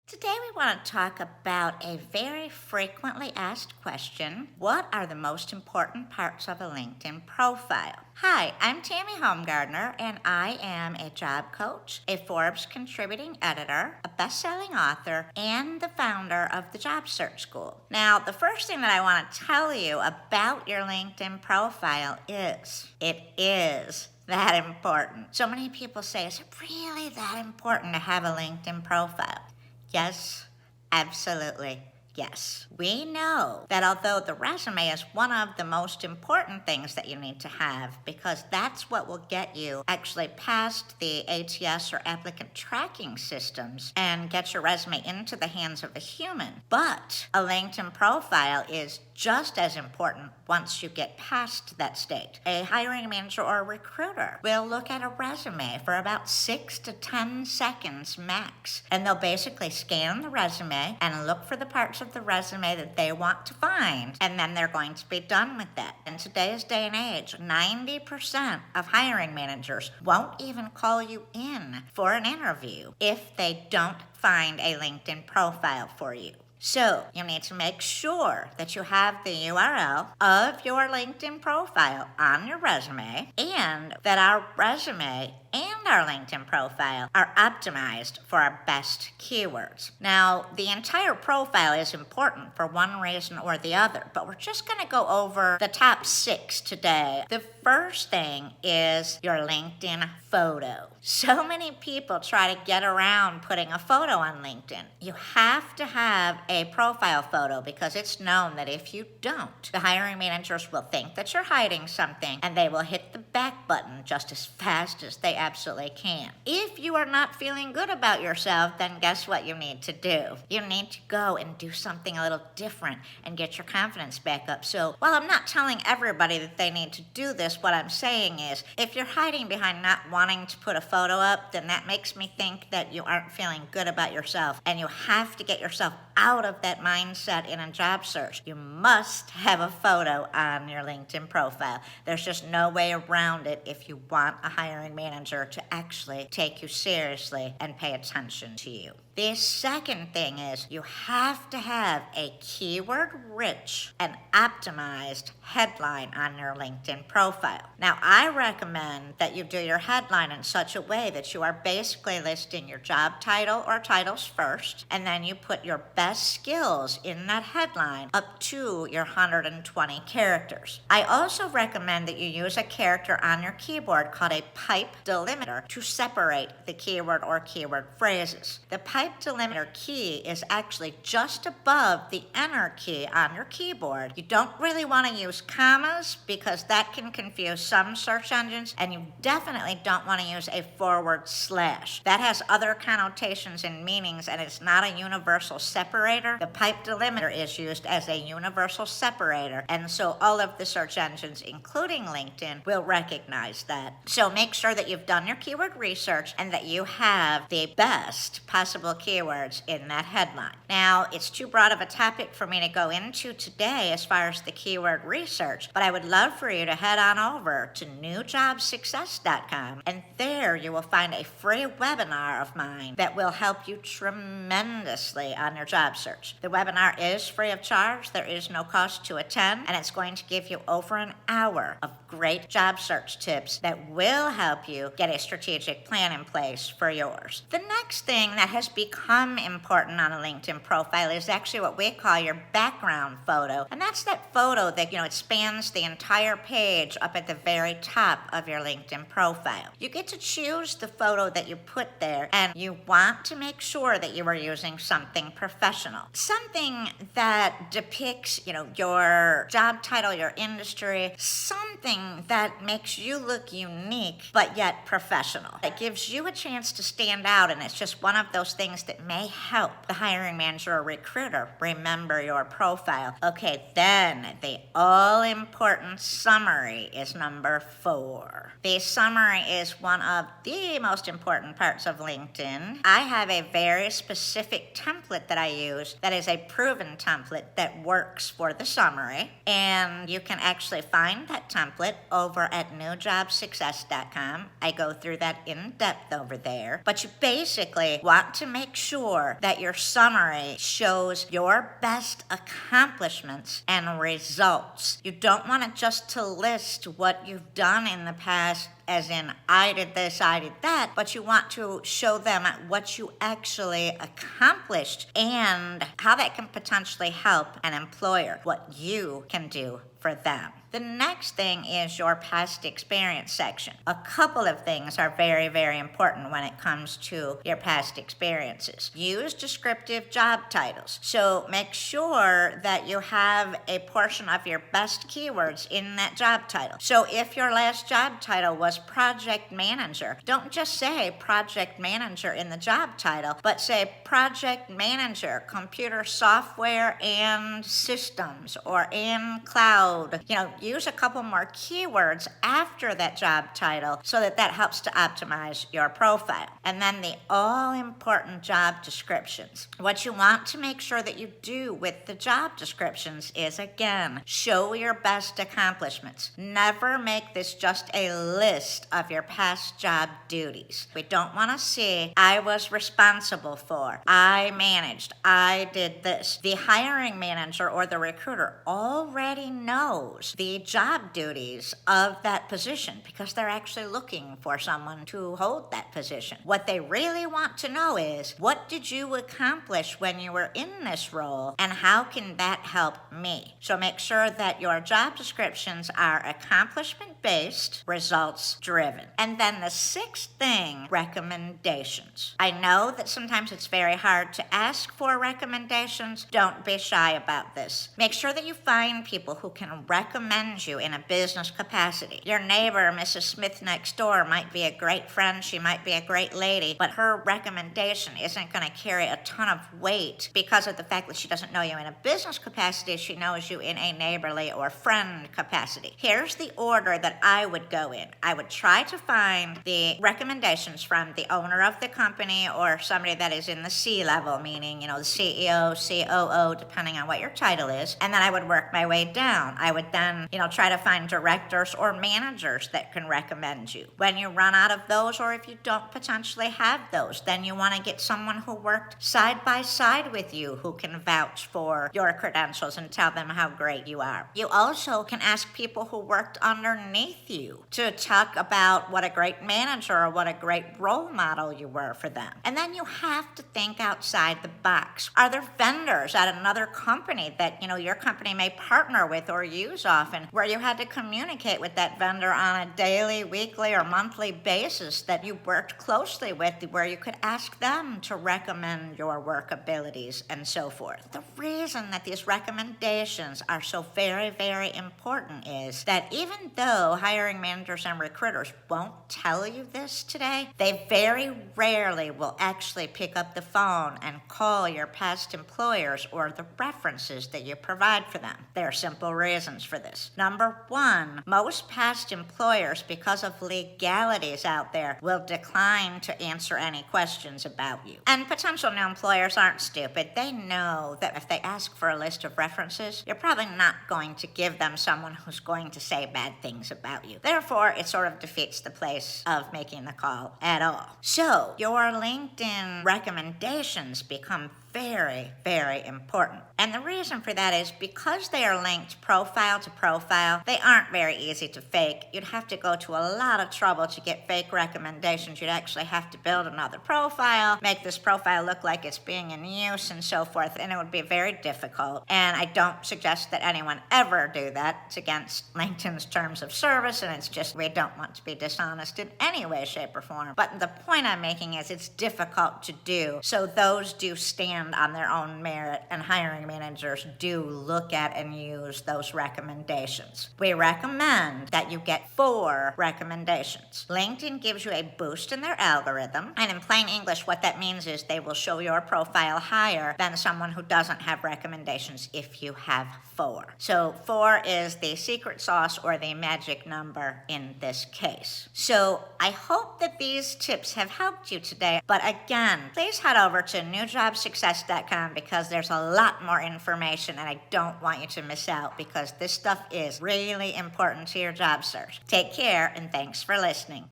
Today, we want to talk about a very frequently asked question. What are the most important parts of a LinkedIn profile? Hi, I'm Tammy Homegardner, and I am a job coach, a Forbes contributing editor, a best-selling author, and the founder of the Job Search School. Now, the first thing that I want to tell you about your LinkedIn profile is it is that important. So many people say, is it really that important to have a LinkedIn profile? Yes, absolutely. Yes. We know that although the resume is one of the most important things that you need to have because that's what will get you actually past the ATS or applicant tracking systems and get your resume into the hands of a human. But a LinkedIn profile is just as important once you get past that state. A hiring manager or a recruiter will look at a resume for about 6 to 10 seconds max, and they'll basically scan the resume and look for the parts of the resume that they want to find, and then they're going to be done with that. In today's day and age, 90% of hiring managers won't even call you in for an interview if they don't find a LinkedIn profile for you. So you need to make sure that you have the URL of your LinkedIn profile on your resume and that our resume and our LinkedIn profile are optimized for our best keywords. Now, the entire profile is important for one reason or the other, but we're just going to go over the top 6 today. The first thing is your LinkedIn photo. So many people try to get around putting a photo on LinkedIn. You have to have a profile photo because it's known that if you don't, the hiring managers will think that you're hiding something and they will hit the back button just as fast as they absolutely can. If you are not feeling good about yourself, then guess what you need to do? You need to go and do something a little different and get your confidence back up. So while I'm not telling everybody that they need to do this, what I'm saying is if you're hiding behind not wanting to put a photo up, then that makes me think that you aren't feeling good about yourself, and you have to get yourself out of that mindset in a job search. You must have a photo on your LinkedIn profile. There's just no way around it if you want a hiring manager to actually take you seriously and pay attention to you. The second thing is you have to have a keyword-rich and optimized headline on your LinkedIn profile. Now, I recommend that you do your headline in such a way that you are basically listing your job title or titles first, and then you put your best skills in that headline up to your 120 characters. I also recommend that you use a character on your keyboard called a pipe delimiter to separate the keyword or keyword phrases. The pipe delimiter key is actually just above the enter key on your keyboard. You don't really want to use commas because that can confuse some search engines, and you definitely don't want to use a forward slash. That has other connotations and meanings, and it's not a universal separator. The pipe delimiter is used as a universal separator, and so all of the search engines, including LinkedIn, will recognize that. So make sure that you've done your keyword research and that you have the best possible keywords in that headline. Now, it's too broad of a topic for me to go into today as far as the keyword research, but I would love for you to head on over to newjobsuccess.com, and there you will find a free webinar of mine that will help you tremendously on your job search. The webinar is free of charge. There is no cost to attend, and it's going to give you over an hour of great job search tips that will help you get a strategic plan in place for yours. The next thing that has become important on a LinkedIn profile is actually what we call your background photo, and that's that photo that, it spans the entire page up at the very top of your LinkedIn profile. You get to choose the photo that you put there, and you want to make sure that you are using something professional. Something that depicts, your job title, your industry, something that makes you look unique but yet professional. It gives you a chance to stand out, and it's just one of those things that may help the hiring manager or recruiter remember your profile. Okay, then the all-important summary is number 4. The summary is one of the most important parts of LinkedIn. I have a very specific template that I use that is a proven template that works for the summary, and you can actually find that template over at newjobsuccess.com. I go through that in depth over there, but you basically want to make sure that your summary shows your best accomplishments and results. You don't want it just to list what you've done in the past, as in, I did this, I did that, but you want to show them what you actually accomplished and how that can potentially help an employer, what you can do for them. The next thing is your past experience section. A couple of things are very, very important when it comes to your past experiences. Use descriptive job titles. So make sure that you have a portion of your best keywords in that job title. So if your last job title was project manager, don't just say project manager in the job title, but say project manager, computer software and systems, or in cloud. Use a couple more keywords after that job title so that helps to optimize your profile. And then the all-important job descriptions. What you want to make sure that you do with the job descriptions is, again, show your best accomplishments. Never make this just a list of your past job duties. We don't want to see, I was responsible for, I managed, I did this. The hiring manager or the recruiter already knows the job duties of that position because they're actually looking for someone to hold that position. What they really want to know is, what did you accomplish when you were in this role, and how can that help me? So make sure that your job descriptions are accomplishment-based, results-driven. And then the sixth thing, recommendations. I know that sometimes it's very hard to ask for recommendations. Don't be shy about this. Make sure that you find people who can recommend you in a business capacity. Your neighbor, Mrs. Smith next door, might be a great friend. She might be a great lady, but her recommendation isn't going to carry a ton of weight because of the fact that she doesn't know you in a business capacity. She knows you in a neighborly or friend capacity. Here's the order that I would go in. I would try to find the recommendations from the owner of the company or somebody that is in the C level, meaning, the CEO, COO, depending on what your title is. And then I would work my way down. I would then try to find directors or managers that can recommend you. When you run out of those, or if you don't potentially have those, then you want to get someone who worked side by side with you who can vouch for your credentials and tell them how great you are. You also can ask people who worked underneath you to talk about what a great manager or what a great role model you were for them. And then you have to think outside the box. Are there vendors at another company that your company may partner with or use often, where you had to communicate with that vendor on a daily, weekly, or monthly basis that you worked closely with, where you could ask them to recommend your work abilities and so forth? The reason that these recommendations are so very, very important is that even though hiring managers and recruiters won't tell you this today, they very rarely will actually pick up the phone and call your past employers or the references that you provide for them. There are simple reasons for this. Number one, most past employers, because of legalities out there, will decline to answer any questions about you. And potential new employers aren't stupid. They know that if they ask for a list of references, you're probably not going to give them someone who's going to say bad things about you. Therefore, it sort of defeats the place of making the call at all. So, your LinkedIn recommendations become very, very important. And the reason for that is because they are linked profile to profile, they aren't very easy to fake. You'd have to go to a lot of trouble to get fake recommendations. You'd actually have to build another profile, make this profile look like it's being in use and so forth, and it would be very difficult. And I don't suggest that anyone ever do that. It's against LinkedIn's terms of service, and it's just, we don't want to be dishonest in any way, shape, or form. But the point I'm making is it's difficult to do, so those do stand on their own merit, and hiring managers do look at and use those recommendations. We recommend that you get 4 recommendations. LinkedIn gives you a boost in their algorithm, and in plain English, what that means is they will show your profile higher than someone who doesn't have recommendations if you have 4. So 4 is the secret sauce or the magic number in this case. So I hope that these tips have helped you today, but again, please head over to newjobsuccess.com because there's a lot more information and I don't want you to miss out because this stuff is really important to your job search. Take care and thanks for listening.